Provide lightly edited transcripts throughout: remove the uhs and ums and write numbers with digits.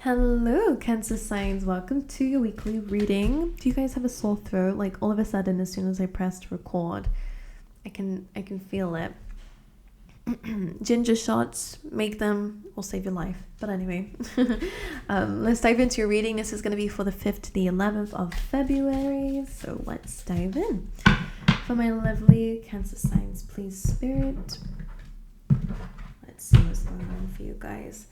Hello, Cancer signs. Welcome to your weekly reading. Do you guys have a sore throat? Like all of a sudden, as soon as I pressed record, I can feel it. Ginger shots, make them, will save your life. But anyway, let's dive into your reading. This is going to be for the 5th to the 11th of February. So let's dive in. For my lovely Cancer signs, please, Spirit. Let's see what's going on for you guys.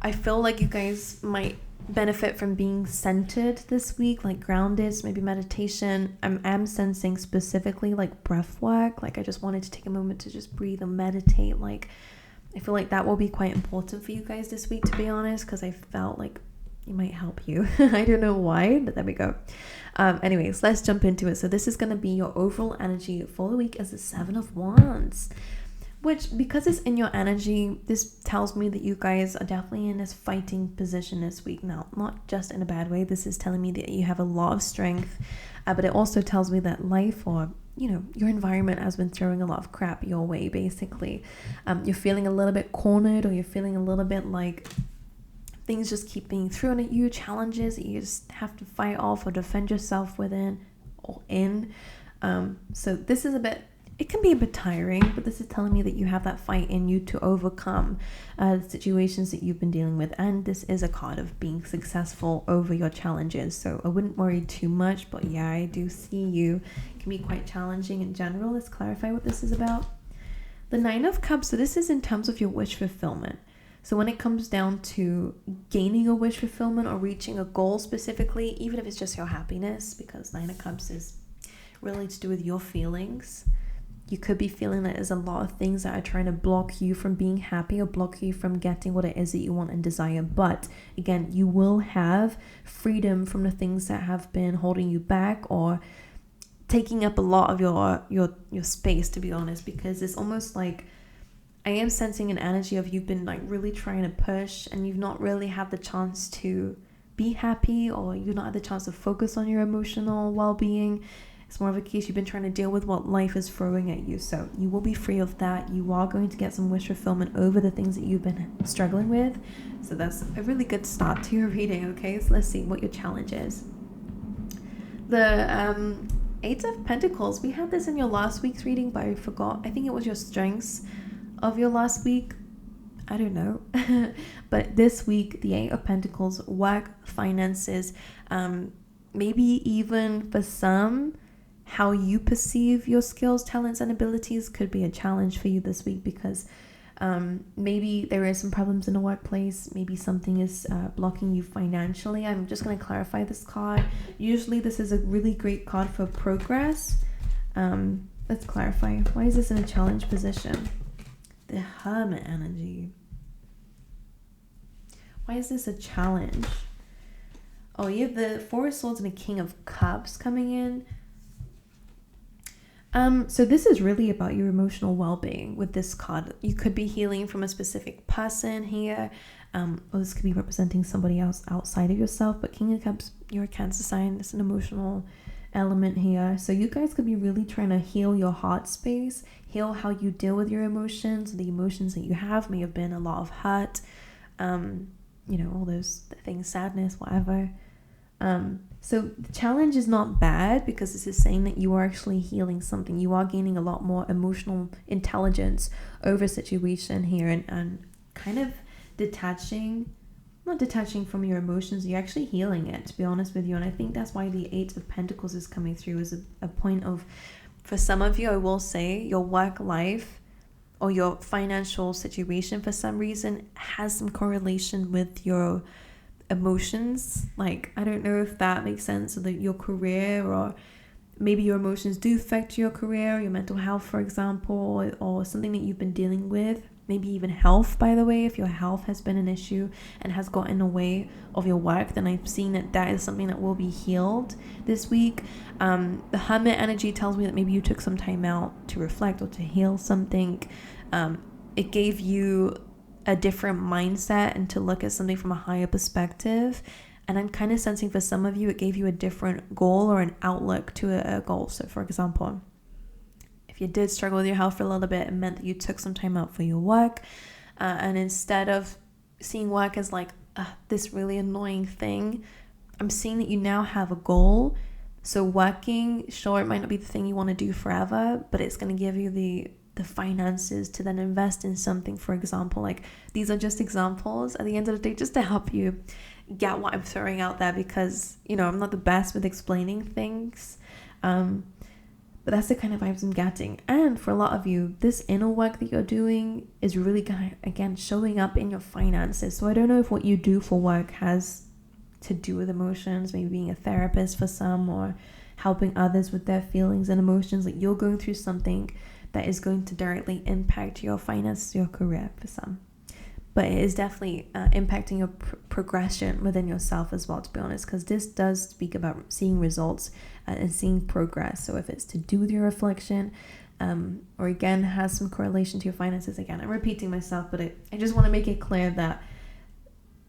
I feel like you guys might benefit from being centered this week, like grounded, maybe meditation. I'm sensing specifically like breath work. Like I just wanted to take a moment to just breathe and meditate. Like I feel like that will be quite important for you guys this week, to be honest, because I felt like it might help you. I don't know why, but there we go. Anyways, let's jump into it. So this is going to be your overall energy for the week as the 7 of Wands. Which, because it's in your energy, this tells me that you guys are definitely in this fighting position this week. Now, not just in a bad way. This is telling me that you have a lot of strength. But it also tells me that life or, your environment has been throwing a lot of crap your way, basically. You're feeling a little bit cornered, or you're feeling a little bit like things just keep being thrown at you, challenges that you just have to fight off or defend yourself within or in. So this is it can be a bit tiring, but this is telling me that you have that fight in you to overcome the situations that you've been dealing with. And this is a card of being successful over your challenges. So I wouldn't worry too much, but yeah, I do see you. It can be quite challenging in general. Let's clarify what this is about. The 9 of Cups. So this is in terms of your wish fulfillment. So when it comes down to gaining a wish fulfillment or reaching a goal specifically, even if it's just your happiness, because 9 of Cups is really to do with your feelings. You could be feeling that there's a lot of things that are trying to block you from being happy or block you from getting what it is that you want and desire. But again, you will have freedom from the things that have been holding you back or taking up a lot of your space, to be honest, because it's almost like I am sensing an energy of you've been like really trying to push and you've not really had the chance to be happy, or you've not had the chance to focus on your emotional well-being. It's more of a case you've been trying to deal with what life is throwing at you. So you will be free of that. You are going to get some wish fulfillment over the things that you've been struggling with. So that's a really good start to your reading, okay? So let's see what your challenge is. The 8 of Pentacles. We had this in your last week's reading, but I forgot. I think it was your strengths of your last week. I don't know. But this week, the 8 of Pentacles, work, finances, maybe even for some, how you perceive your skills, talents, and abilities could be a challenge for you this week, because maybe there is some problems in the workplace. Maybe something is blocking you financially. I'm just going to clarify this card. Usually this is a really great card for progress. Let's clarify. Why is this in a challenge position? The Hermit energy. Why is this a challenge? Oh, you have the 4 of Swords and a King of Cups coming in. So this is really about your emotional well-being with this card. You could be healing from a specific person here, or this could be representing somebody else outside of yourself. But King of Cups, you're a Cancer sign. It's an emotional element here. So you guys could be really trying to heal your heart space, heal how you deal with your emotions. The emotions that you have may have been a lot of hurt, all those things, sadness, whatever. So the challenge is not bad, because this is saying that you are actually healing something. You are gaining a lot more emotional intelligence over a situation here, and kind of not detaching from your emotions. You're actually healing it, to be honest with you. And I think that's why the 8 of Pentacles is coming through as a point of, for some of you, I will say, your work life or your financial situation for some reason has some correlation with your emotions. Like, I don't know if that makes sense, so that your career, or maybe your emotions do affect your career, your mental health, for example, or something that you've been dealing with. Maybe even health, by the way. If your health has been an issue and has gotten in the way of your work, then I've seen that is something that will be healed this week. The Hermit energy tells me that maybe you took some time out to reflect or to heal something. It gave you a different mindset and to look at something from a higher perspective. And I'm kind of sensing for some of you, it gave you a different goal or an outlook to a goal. So for example, if you did struggle with your health for a little bit, it meant that you took some time out for your work. And instead of seeing work as like this really annoying thing. I'm seeing that you now have a goal. So working, sure, it might not be the thing you want to do forever, but it's going to give you the finances to then invest in something. For example, like, these are just examples at the end of the day, just to help you get what I'm throwing out there, because, you know, I'm not the best with explaining things. But that's the kind of vibes I'm getting. And for a lot of you, this inner work that you're doing is really gonna, again, showing up in your finances. So I don't know if what you do for work has to do with emotions, maybe being a therapist for some, or helping others with their feelings and emotions. Like, you're going through something that is going to directly impact your finances, your career for some. But it is definitely impacting your progression within yourself as well, to be honest, because this does speak about seeing results and seeing progress. So if it's to do with your reflection, or again has some correlation to your finances, again, I'm repeating myself, but I just want to make it clear that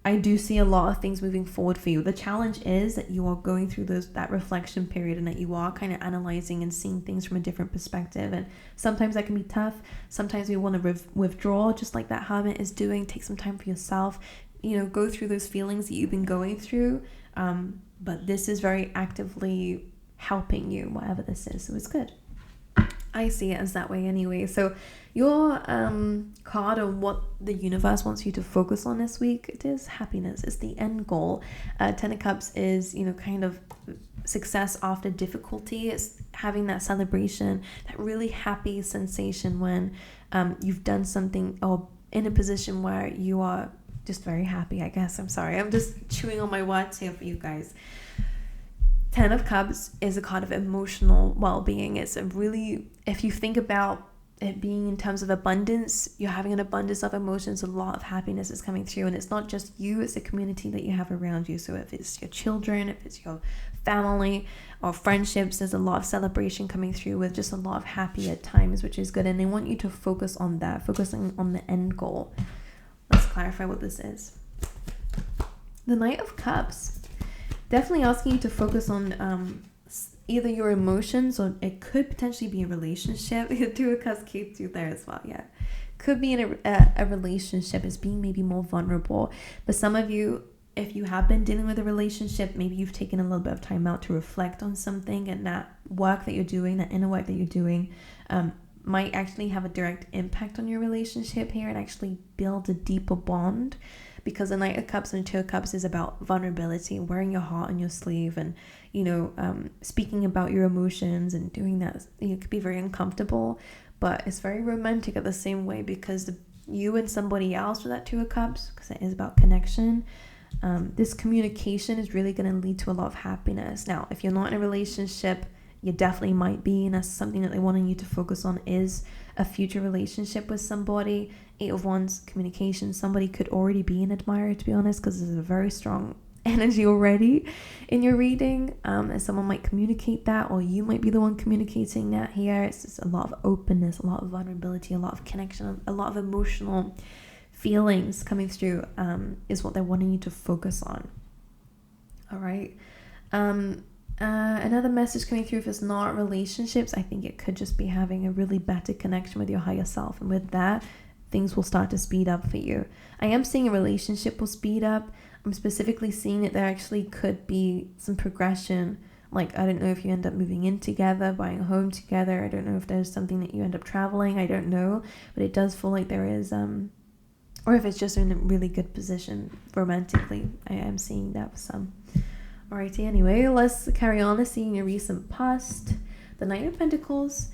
I do see a lot of things moving forward for you. The challenge is that you are going through that reflection period, and that you are kind of analyzing and seeing things from a different perspective. And sometimes that can be tough. Sometimes we want to withdraw, just like that hermit is doing. Take some time for yourself, you know, go through those feelings that you've been going through. But this is very actively helping you, whatever this is. So it's good. I see it as that way anyway. So your card on what the universe wants you to focus on this week, it is happiness. It's the end goal. Ten of Cups is, you know, kind of success after difficulty. It's having that celebration, that really happy sensation when you've done something, or in a position where you are just very happy, I guess. I'm sorry, I'm just chewing on my words here for you guys. Ten of Cups is a card of emotional well-being. It's a really, if you think about it being in terms of abundance, you're having an abundance of emotions, a lot of happiness is coming through. And it's not just you, it's the community that you have around you. So if it's your children, if it's your family or friendships, there's a lot of celebration coming through with just a lot of happy at times, which is good. And they want you to focus on that, focusing on the end goal. Let's clarify what this is. The Knight of Cups. Definitely asking you to focus on either your emotions, or it could potentially be a relationship. Two of Cups came through there as well. Yeah, could be in a relationship, as being maybe more vulnerable. But some of you, if you have been dealing with a relationship, maybe you've taken a little bit of time out to reflect on something, and that work that you're doing, that inner work that you're doing, might actually have a direct impact on your relationship here, and actually build a deeper bond. Because the Knight of Cups and Two of Cups is about vulnerability, wearing your heart on your sleeve, and, you know, speaking about your emotions and doing that. It could be very uncomfortable, but it's very romantic at the same way, because you and somebody else with that Two of Cups, because it is about connection. This communication is really going to lead to a lot of happiness. Now, if you're not in a relationship, you definitely might be, and that's something that they want you to focus on, is a future relationship with somebody. Eight of Wands, communication. Somebody could already be an admirer, to be honest, because there's a very strong energy already in your reading, and someone might communicate that, or you might be the one communicating that here. It's just a lot of openness, a lot of vulnerability, a lot of connection, a lot of emotional feelings coming through, is what they're wanting you to focus on. All right. Another message coming through, if it's not relationships, I think it could just be having a really better connection with your higher self, and with that, things will start to speed up for you. I am seeing a relationship will speed up. I'm specifically seeing that there actually could be some progression. Like, I don't know if you end up moving in together, buying a home together. I don't know if there's something that you end up traveling. I don't know, but it does feel like there is, or if it's just in a really good position romantically. I am seeing that for some. Alrighty, anyway, let's carry on. Seeing your recent past. The Knight of Pentacles.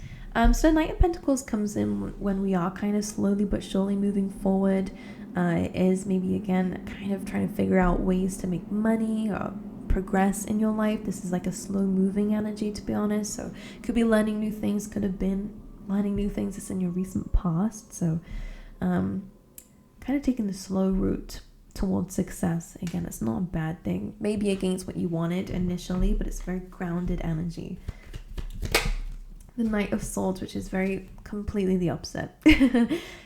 So Knight of Pentacles comes in when we are kind of slowly but surely moving forward. It is maybe, again, kind of trying to figure out ways to make money or progress in your life. This is like a slow moving energy, to be honest. So could be learning new things, could have been learning new things that's in your recent past. So kind of taking the slow route towards success. Again, it's not a bad thing. Maybe against what you wanted initially, but it's very grounded energy. The Knight of Swords, which is very completely the opposite.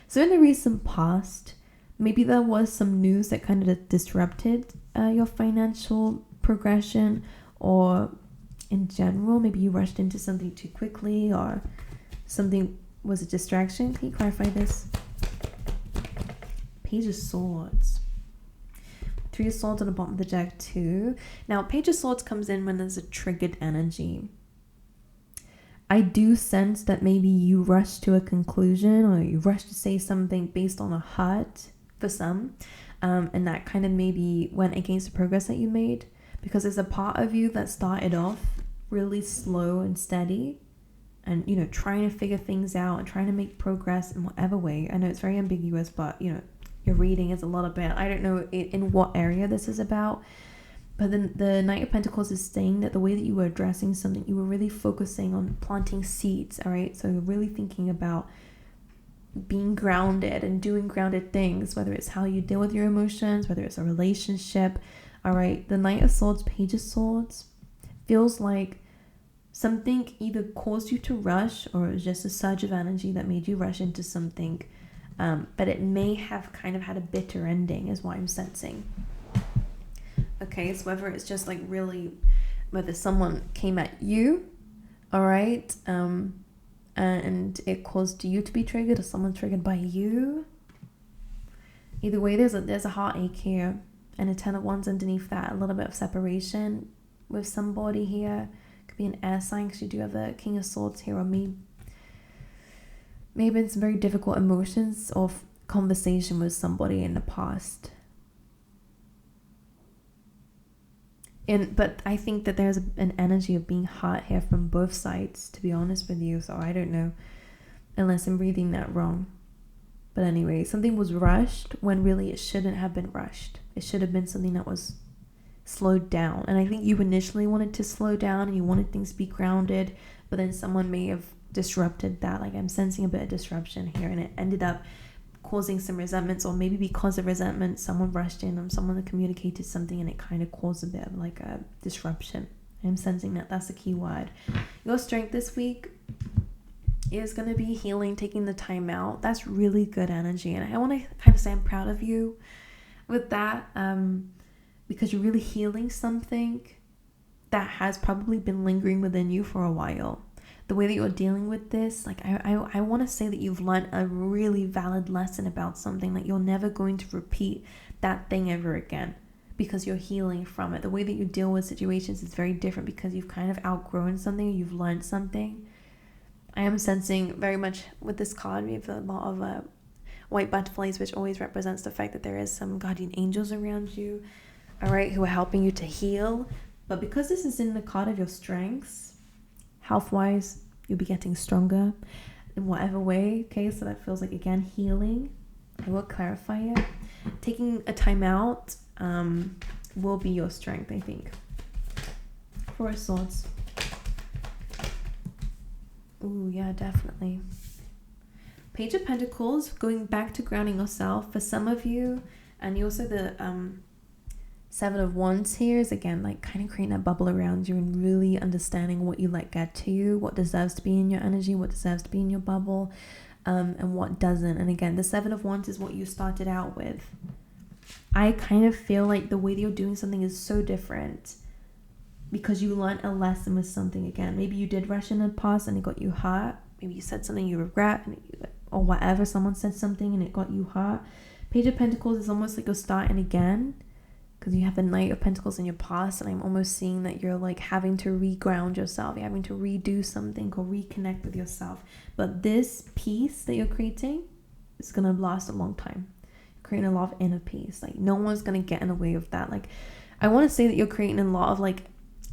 So in the recent past, maybe there was some news that kind of disrupted your financial progression, or in general, maybe you rushed into something too quickly, or something was a distraction. Can you clarify this? Page of Swords. Three of Swords on the bottom of the deck too. Now, Page of Swords comes in when there's a triggered energy. I do sense that maybe you rush to a conclusion, or you rush to say something based on a hurt for some. And that kind of maybe went against the progress that you made, because there's a part of you that started off really slow and steady, and trying to figure things out and trying to make progress in whatever way. I know it's very ambiguous, but your reading is a lot of bit. I don't know in what area this is about, but then the Knight of Pentacles is saying that the way that you were addressing something, you were really focusing on planting seeds. All right, so you're really thinking about being grounded and doing grounded things, whether it's how you deal with your emotions, whether it's a relationship. All right, the Knight of Swords, Page of Swords feels like something either caused you to rush, or it was just a surge of energy that made you rush into something, but it may have kind of had a bitter ending is what I'm sensing. Okay, so whether it's just like really, whether someone came at you, all right, and it caused you to be triggered, or someone triggered by you. Either way, there's a heartache here, and a Ten of Wands underneath that, a little bit of separation with somebody here. Could be an air sign, because you do have the King of Swords here, or maybe it's some very difficult emotions or conversation with somebody in the past. But I think that there's an energy of being hurt here from both sides, to be honest with you. So I don't know, unless I'm reading that wrong. But anyway, something was rushed when really it shouldn't have been rushed. It should have been something that was slowed down. And I think you initially wanted to slow down and you wanted things to be grounded, but then someone may have disrupted that. Like, I'm sensing a bit of disruption here, and it ended up causing some resentments, or maybe because of resentment someone rushed in, or someone communicated something and it kind of caused a bit of like a disruption. I'm sensing that that's the key word. Your strength this week is going to be healing, taking the time out. That's really good energy, and I want to kind of say I'm proud of you with that, because you're really healing something that has probably been lingering within you for a while. The way that you're dealing with this, like I want to say that you've learned a really valid lesson about something, that you're never going to repeat that thing ever again, because you're healing from it. The way that you deal with situations is very different, because you've kind of outgrown something, you've learned something. I am sensing very much with this card, we have a lot of white butterflies, which always represents the fact that there is some guardian angels around you, all right, who are helping you to heal. But because this is in the card of your strengths, health-wise, you'll be getting stronger in whatever way. Okay, so that feels like, again, healing. I will clarify it. Taking a time out will be your strength, I think. Four of Swords. Ooh, yeah, definitely. Page of Pentacles, going back to grounding yourself for some of you. And you also, the Seven of Wands here is, again, like kind of creating that bubble around you and really understanding what you let get to you, what deserves to be in your energy, what deserves to be in your bubble, and what doesn't. And again, the Seven of Wands is what you started out with. I kind of feel like the way that you're doing something is so different, because you learned a lesson with something. Again, maybe you did rush in the past and it got you hurt. Maybe you said something you regret, or whatever, someone said something and it got you hurt. Page of Pentacles is almost like you're starting again, because you have the Knight of Pentacles in your past, and I'm almost seeing that you're like having to reground yourself. You're having to redo something or reconnect with yourself. But this peace that you're creating is going to last a long time. You're creating a lot of inner peace. Like, no one's going to get in the way of that. Like, I want to say that you're creating a lot of like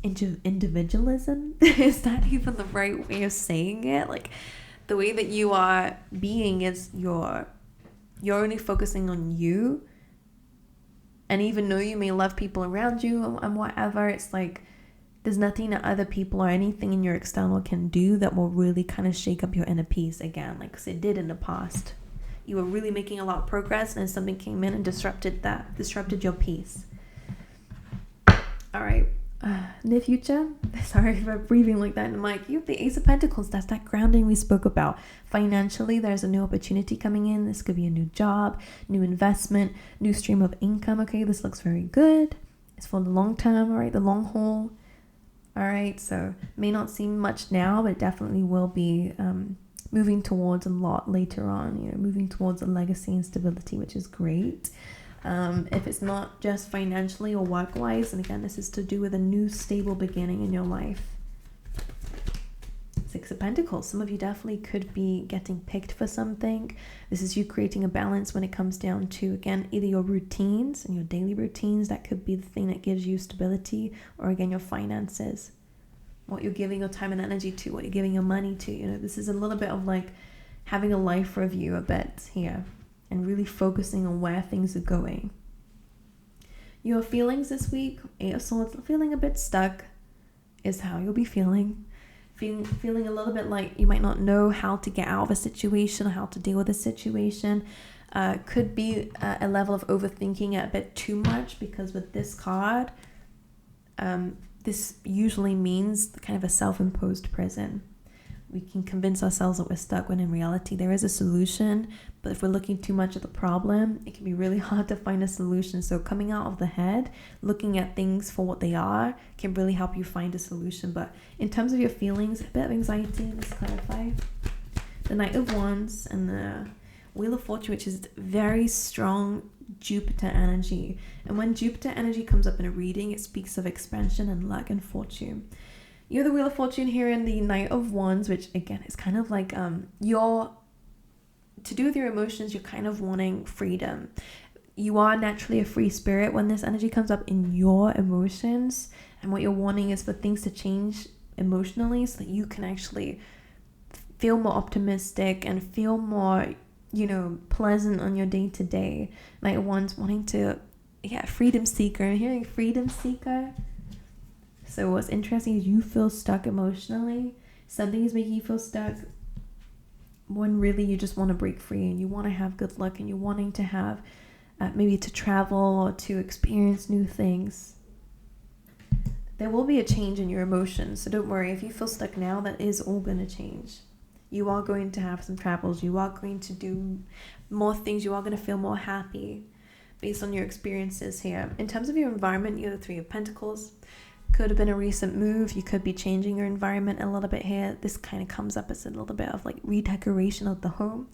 individualism. Is that even the right way of saying it? Like, the way that you are being is you're only focusing on you. And even though you may love people around you and whatever, it's like there's nothing that other people or anything in your external can do that will really kind of shake up your inner peace again, like it did in the past. You were really making a lot of progress, and something came in and disrupted your peace. All right. Near future, sorry for breathing like that in the mic. You have the Ace of Pentacles. That's that grounding we spoke about. Financially, there's a new opportunity coming in. This could be a new job, new investment, new stream of income. Okay, this looks very good. It's for the long term, all right, the long haul. All right, so may not seem much now, but it definitely will be moving towards a lot later on. Moving towards a legacy and stability, which is great. If it's not just financially or work-wise, and again, this is to do with a new stable beginning in your life. Six of Pentacles. Some of you definitely could be getting picked for something. This is you creating a balance when it comes down to, again, either your routines and your daily routines. That could be the thing that gives you stability, or again, your finances. What you're giving your time and energy to, what you're giving your money to. You know, this is a little bit of like having a life review a bit here and really focusing on where things are going. Your feelings this week, Eight of Swords, feeling a bit stuck is how you'll be feeling. Feeling a little bit like you might not know how to get out of a situation, or how to deal with a situation. Could be a level of overthinking it a bit too much, because with this card, this usually means kind of a self-imposed prison. We can convince ourselves that we're stuck when in reality there is a solution, but if we're looking too much at the problem, it can be really hard to find a solution. So coming out of the head, looking at things for what they are, can really help you find a solution. But in terms of your feelings, a bit of anxiety, let's clarify. The Knight of Wands and the Wheel of Fortune, which is very strong Jupiter energy. And when Jupiter energy comes up in a reading, it speaks of expansion and luck and fortune. You're the Wheel of Fortune here in the Knight of Wands, which again is kind of like you're to do with your emotions. You're kind of wanting freedom. You are naturally a free spirit when this energy comes up in your emotions, and what you're wanting is for things to change emotionally so that you can actually feel more optimistic and feel more, pleasant on your day to day. Knight of Wands wanting to, freedom seeker. I'm hearing freedom seeker. So what's interesting is you feel stuck emotionally. Something is making you feel stuck when really you just want to break free, and you want to have good luck, and you're wanting to have maybe to travel or to experience new things. There will be a change in your emotions, so don't worry. If you feel stuck now, that is all going to change. You are going to have some travels. You are going to do more things. You are going to feel more happy based on your experiences here. In terms of your environment, you're the Three of Pentacles. Could have been a recent move. You could be changing your environment a little bit here. This kind of comes up as a little bit of like redecoration of the home.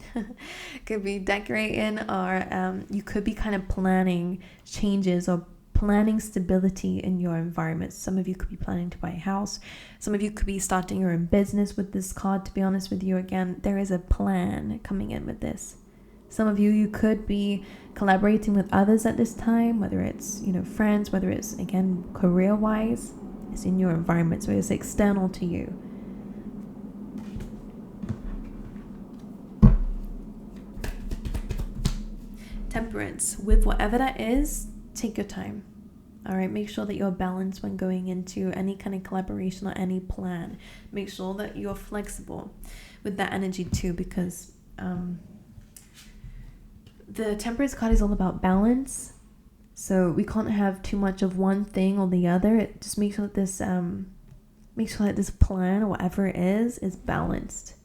Could be decorating, or you could be kind of planning changes or planning stability in your environment. Some of you could be planning to buy a house. Some of you could be starting your own business with this card, to be honest with you. Again, there is a plan coming in with this. Some of you could be collaborating with others at this time, whether it's, friends, whether it's, again, career-wise. It's in your environment, so it's external to you. Temperance. With whatever that is, take your time. All right, make sure that you're balanced when going into any kind of collaboration or any plan. Make sure that you're flexible with that energy too, because the Temperance card is all about balance. So we can't have too much of one thing or the other. Just make sure that this plan or whatever it is balanced.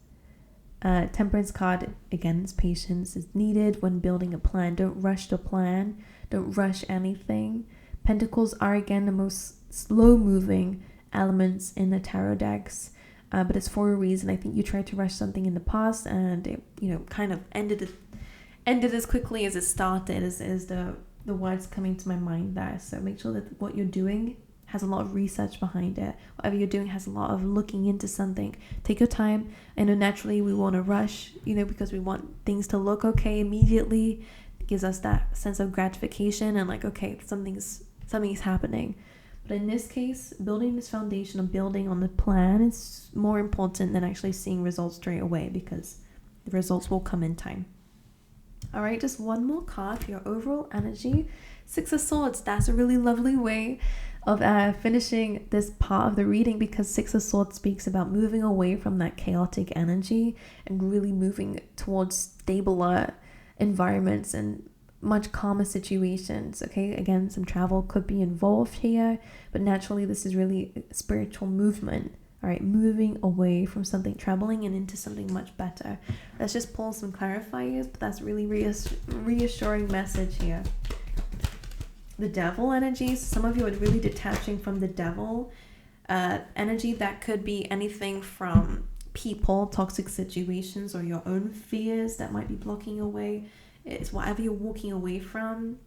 Temperance card, again, is patience is needed when building a plan. Don't rush the plan. Don't rush anything. Pentacles are, again, the most slow-moving elements in the tarot decks, but it's for a reason. I think you tried to rush something in the past, and it, kind of ended as quickly as it started. Is the words coming to my mind there. So make sure that what you're doing has a lot of research behind it. Whatever you're doing has a lot of looking into something. Take your time. I know naturally we want to rush, because we want things to look okay immediately. It gives us that sense of gratification and like, okay, something's happening. But in this case, building this foundation of building on the plan is more important than actually seeing results straight away, because the results will come in time. All right, just one more card for your overall energy. Six of Swords. That's a really lovely way of finishing this part of the reading, because Six of Swords speaks about moving away from that chaotic energy and really moving towards stabler environments and much calmer situations. Okay, again, some travel could be involved here, but naturally this is really a spiritual movement. All right, moving away from something, traveling and into something much better. Let's just pull some clarifiers, but that's really reassuring message here. The Devil energies. Some of you are really detaching from the Devil energy. That could be anything from people, toxic situations, or your own fears that might be blocking your way. It's whatever you're walking away from.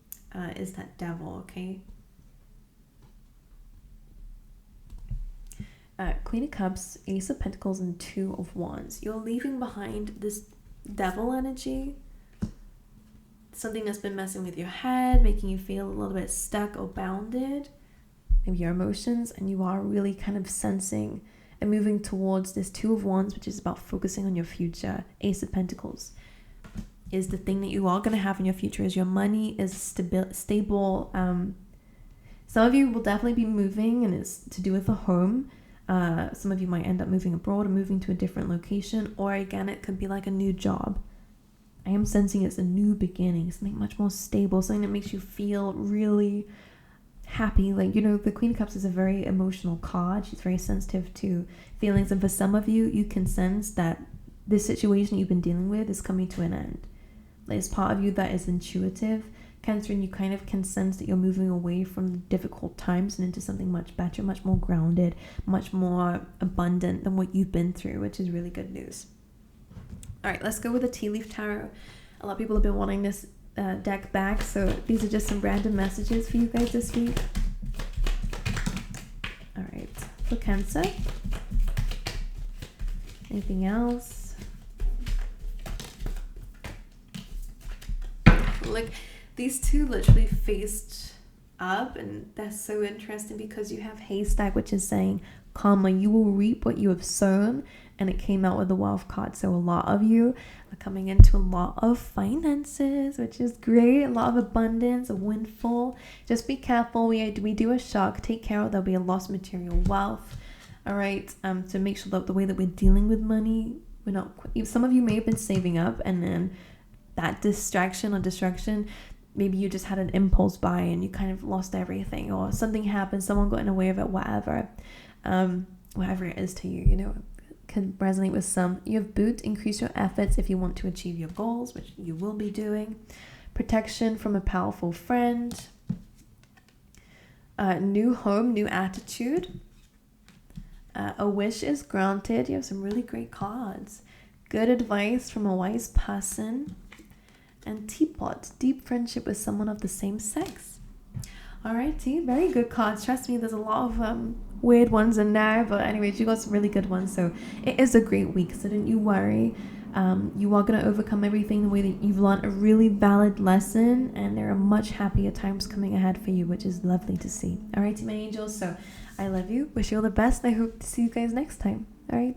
is that devil, okay? Queen of Cups, Ace of Pentacles, and Two of Wands. You're leaving behind this devil energy, something that's been messing with your head, making you feel a little bit stuck or bounded, maybe your emotions, and you are really kind of sensing and moving towards this Two of Wands, which is about focusing on your future. Ace of Pentacles is the thing that you are going to have in your future, is your money is stable. Some of you will definitely be moving, and it's to do with a home. Some of you might end up moving abroad or moving to a different location, or again, it could be like a new job. I am sensing it's a new beginning, something much more stable, something that makes you feel really happy. Like, you know, the Queen of Cups is a very emotional card. She's very sensitive to feelings, and for some of you, you can sense that this situation you've been dealing with is coming to an end. There's part of you that is intuitive, Cancer, and you kind of can sense that you're moving away from the difficult times and into something much better, much more grounded, much more abundant than what you've been through, which is really good news. All right, let's go with the Tea Leaf Tarot. A lot of people have been wanting this deck back, so these are just some random messages for you guys this week. All right, for Cancer. Anything else? Like, these two literally faced up, and that's so interesting because you have Haystack, which is saying karma, you will reap what you have sown, and it came out with the Wealth card. So a lot of you are coming into a lot of finances, which is great. A lot of abundance, a windfall. Just be careful. We do a shock. Take care of, there'll be a lost material wealth. All right. To make sure that the way that we're dealing with money, we're not. Some of you may have been saving up, and then that distraction or distraction, maybe you just had an impulse buy and you kind of lost everything, or something happened, someone got in the way of it, whatever it is to you, you know, can resonate with some. You have Boot, increase your efforts if you want to achieve your goals, which you will be doing. Protection from a powerful friend. New home, new attitude. A wish is granted. You have some really great cards. Good advice from a wise person. And Teapot, deep friendship with someone of the same sex. Alrighty, very good cards. Trust me, there's a lot of weird ones in there, but anyways, you got some really good ones, so it is a great week, so don't you worry. You are going to overcome everything the way that you've learned a really valid lesson, and there are much happier times coming ahead for you, which is lovely to see. Alrighty, my angels, so I love you, wish you all the best, and I hope to see you guys next time. Alright.